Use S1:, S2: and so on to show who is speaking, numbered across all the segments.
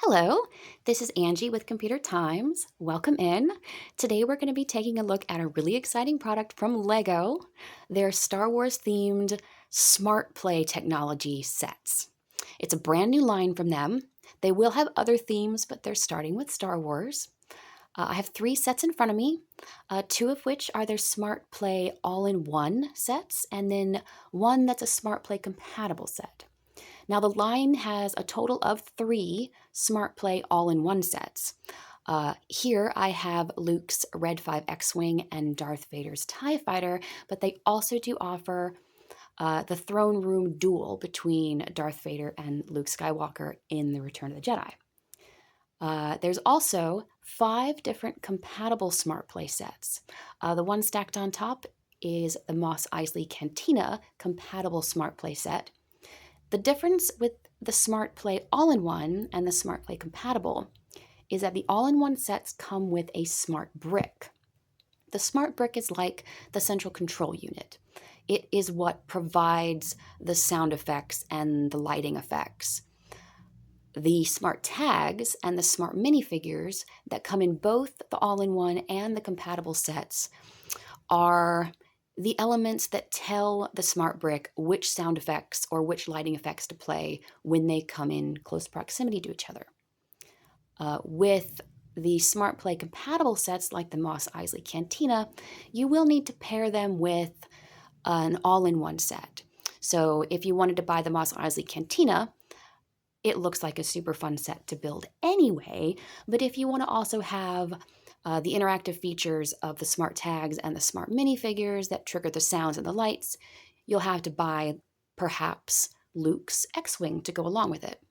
S1: Hello, this is Angie with Computer Times. Welcome in. Today we're going to be taking a look at a really exciting product from Lego, their Star Wars themed Smart Play technology sets. It's a brand new line from them. They will have other themes, but they're starting with Star Wars. I have 3 sets in front of me, 2 of which are their Smart Play all-in-one sets, and then one that's a Smart Play compatible set. Now, the line has a total of 3 Smart Play all-in-one sets. Here I have Luke's Red 5 X-Wing and Darth Vader's TIE Fighter, but they also do offer the throne room duel between Darth Vader and Luke Skywalker in The Return of the Jedi. There's also 5 different compatible Smart Play sets. The one stacked on top is the Mos Eisley Cantina compatible Smart Play set. The difference with the Smart Play all-in-one and the Smart Play compatible is that the all-in-one sets come with a smart brick. The smart brick is like the central control unit. It is what provides the sound effects and the lighting effects. The smart tags and the smart minifigures that come in both the all-in-one and the compatible sets are the elements that tell the smart brick which sound effects or which lighting effects to play when they come in close proximity to each other. With the Smart Play compatible sets like the Mos Eisley Cantina, you will need to pair them with an all-in-one set. So if you wanted to buy the Mos Eisley Cantina, it looks like a super fun set to build anyway, but if you want to also have the interactive features of the smart tags and the smart minifigures that trigger the sounds and the lights, you'll have to buy perhaps Luke's X-Wing to go along with it.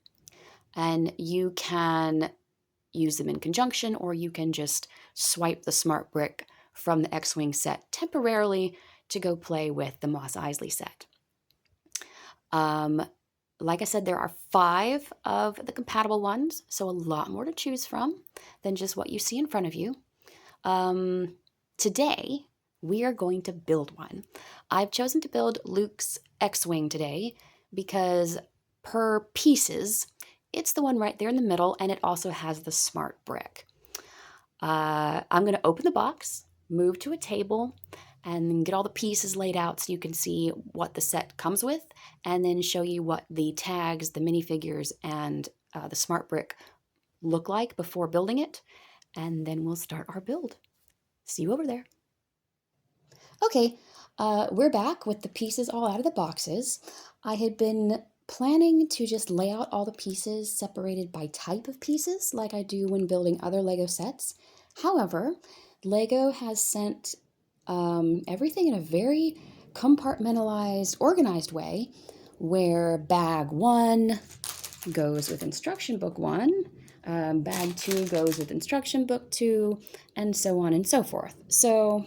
S1: And you can use them in conjunction, or you can just swipe the smart brick from the X-Wing set temporarily to go play with the Mos Eisley set. Like I said, there are 5 of the compatible ones, so a lot more to choose from than just what you see in front of you. Today, we are going to build one. I've chosen to build Luke's X-Wing today because per pieces, it's the one right there in the middle, and it also has the smart brick. I'm going to open the box, move to a table, and get all the pieces laid out so you can see what the set comes with, and then show you what the tags, the minifigures, and the smart brick look like before building it, and then we'll start our build. See you over there. Okay, we're back with the pieces all out of the boxes. I had been planning to just lay out all the pieces separated by type of pieces like I do when building other Lego sets. However, Lego has sent everything in a very compartmentalized, organized way, where bag 1 goes with instruction book 1, bag 2 goes with instruction book 2, and so on and so forth. So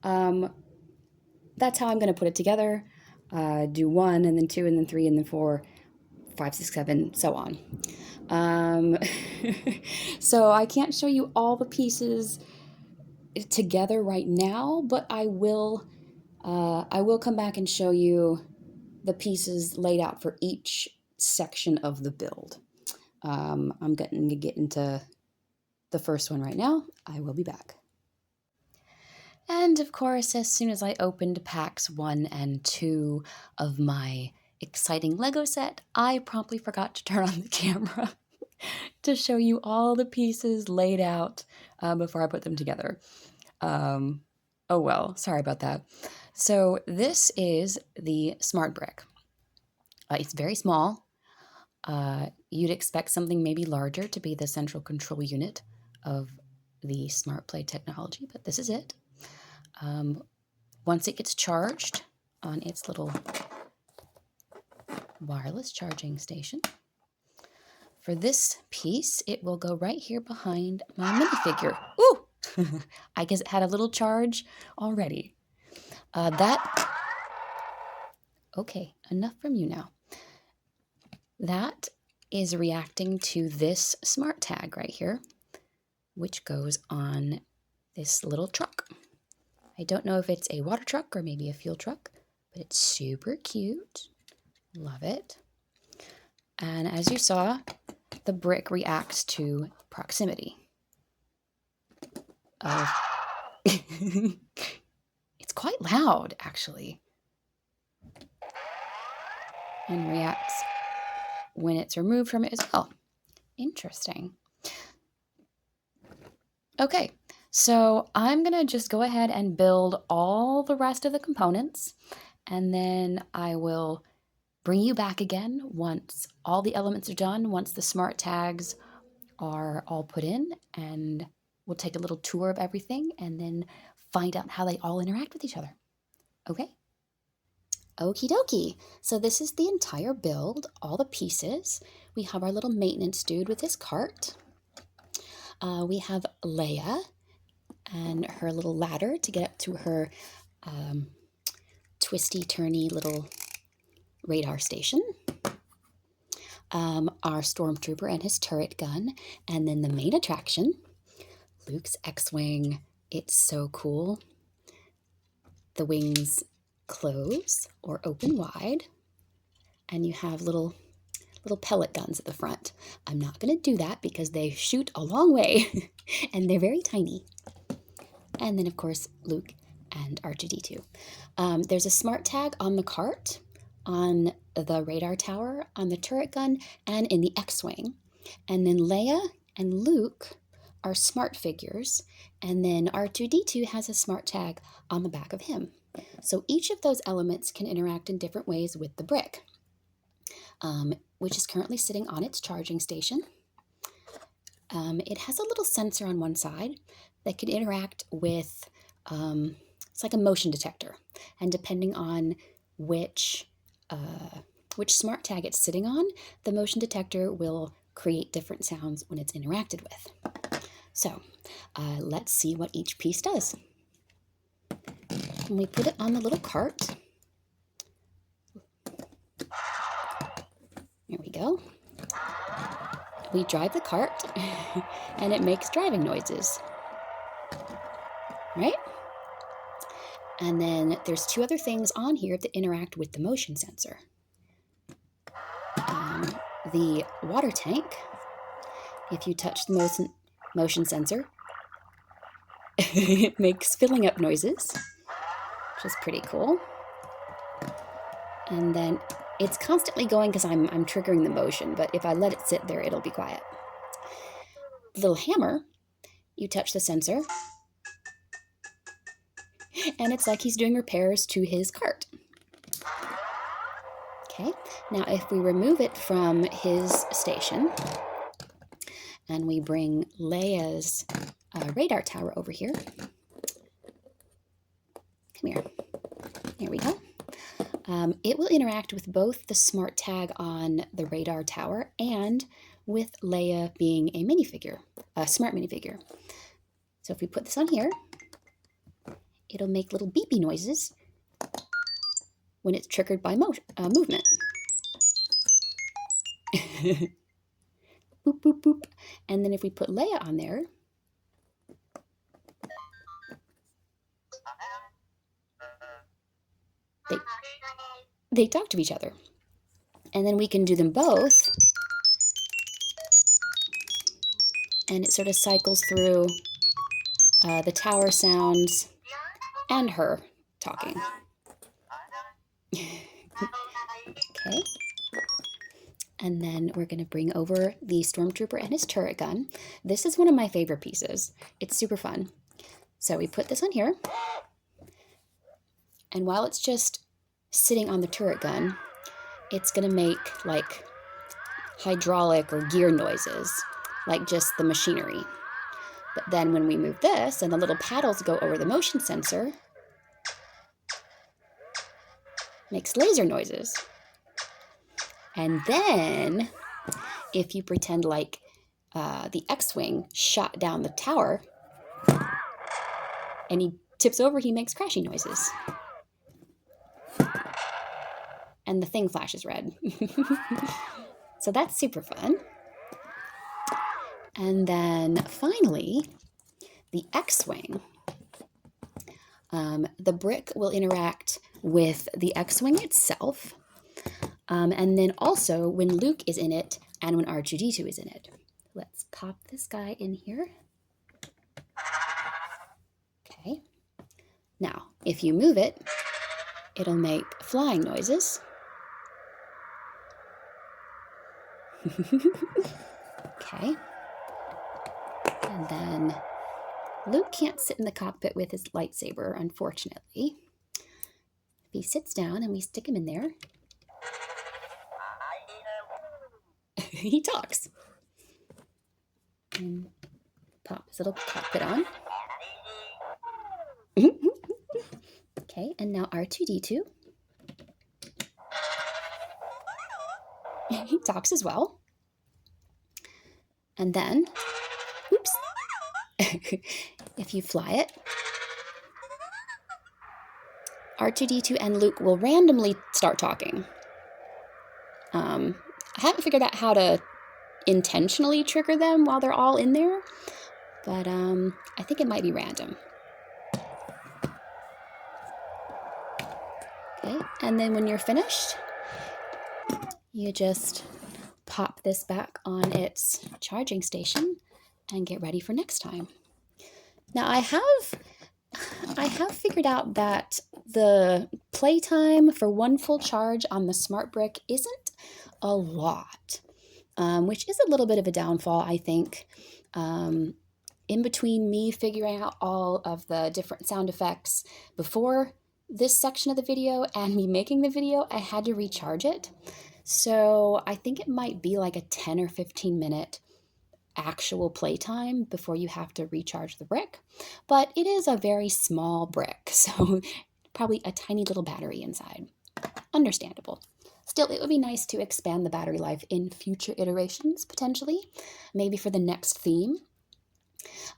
S1: that's how I'm going to put it together. Do 1, and then 2, and then 3, and then 4, 5, 6, 7, so on. So I can't show you all the pieces together right now, but I will come back and show you the pieces laid out for each section of the build. I'm going to get into the first one right now. I will be back. And of course, as soon as I opened packs 1 and 2 of my exciting Lego set, I promptly forgot to turn on the camera to show you all the pieces laid out before I put them together. Oh well, sorry about that. So this is the smart brick. It's very small. You'd expect something maybe larger to be the central control unit of the Smart Play technology, but this is it. Once it gets charged on its little wireless charging station, for this piece, it will go right here behind my minifigure. Ooh! I guess it had a little charge already. Okay, enough from you now. That is reacting to this smart tag right here, which goes on this little truck. I don't know if it's a water truck or maybe a fuel truck, but it's super cute. Love it. And as you saw, the brick reacts to proximity of it's quite loud, actually, and reacts when it's removed from it as well. Interesting. Okay, so I'm gonna just go ahead and build all the rest of the components, and then I will bring you back again once all the elements are done, once the smart tags are all put in, and we'll take a little tour of everything and then find out how they all interact with each other. Okay? Okie dokie. So this is the entire build, all the pieces. We have our little maintenance dude with his cart. We have Leia and her little ladder to get up to her twisty-turny little radar station. Our stormtrooper and his turret gun, and then the main attraction, Luke's X-Wing. It's so cool. The wings close or open wide, and you have little pellet guns at the front. I'm not going to do that because they shoot a long way and they're very tiny. And then, of course, Luke and R2-D2. There's a smart tag on the cart, on the radar tower, on the turret gun, and in the X-Wing. And then Leia and Luke are smart figures, and then R2-D2 has a smart tag on the back of him. So each of those elements can interact in different ways with the brick, which is currently sitting on its charging station. It has a little sensor on one side that can interact with, it's like a motion detector, and depending on which smart tag it's sitting on, the motion detector will create different sounds when it's interacted with. So let's see what each piece does. When we put it on the little cart, there we go. We drive the cart and it makes driving noises, right? And then there's two other things on here that interact with the motion sensor. The water tank, if you touch the motion sensor, it makes filling up noises, which is pretty cool. And then it's constantly going because I'm triggering the motion, but if I let it sit there, it'll be quiet. The little hammer, you touch the sensor, and it's like he's doing repairs to his cart. Okay, now if we remove it from his station, and we bring Leia's radar tower over here. Come here. Here we go. It will interact with both the smart tag on the radar tower and with Leia being a minifigure, a smart minifigure. So if we put this on here, it'll make little beepy noises when it's triggered by movement. Boop, boop, boop. And then if we put Leia on there, they talk to each other. And then we can do them both, and it sort of cycles through the tower sounds and her talking. Okay. And then we're going to bring over the stormtrooper and his turret gun. This is one of my favorite pieces. It's super fun. So we put this on here, and while it's just sitting on the turret gun, it's going to make like hydraulic or gear noises, like just the machinery. But then when we move this and the little paddles go over the motion sensor, makes laser noises. And then if you pretend like the X-Wing shot down the tower and he tips over, he makes crashing noises. And the thing flashes red. So that's super fun. And then finally, the X-Wing. The brick will interact with the X-Wing itself. And then also, when Luke is in it, and when R2-D2 is in it. Let's pop this guy in here. Okay. Now, if you move it, it'll make flying noises. Okay. And then Luke can't sit in the cockpit with his lightsaber, unfortunately. If he sits down and we stick him in there, he talks. And pop his little cockpit on. Okay, and now R2-D2. He talks as well. And then, oops, if you fly it, R2-D2 and Luke will randomly start talking. I haven't figured out how to intentionally trigger them while they're all in there, but I think it might be random. Okay, and then when you're finished, you just pop this back on its charging station and get ready for next time. Now I have figured out that the playtime for one full charge on the Smart Brick isn't a lot, which is a little bit of a downfall, I think. In between me figuring out all of the different sound effects before this section of the video and me making the video, I had to recharge it. So I think it might be like a 10 or 15 minute actual playtime before you have to recharge the brick. But it is a very small brick, so probably a tiny little battery inside. Understandable. Still, it would be nice to expand the battery life in future iterations, potentially, maybe for the next theme.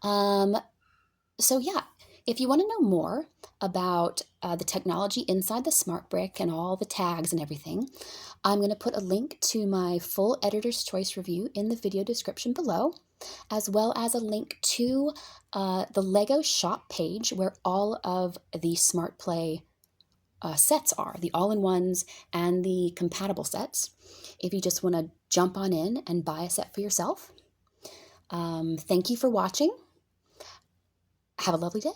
S1: So yeah, if you want to know more about the technology inside the Smart Brick and all the tags and everything, I'm going to put a link to my full Editor's Choice review in the video description below, as well as a link to the Lego shop page where all of the Smart Play sets are, the all-in-ones and the compatible sets, if you just want to jump on in and buy a set for yourself. Thank you for watching. Have a lovely day.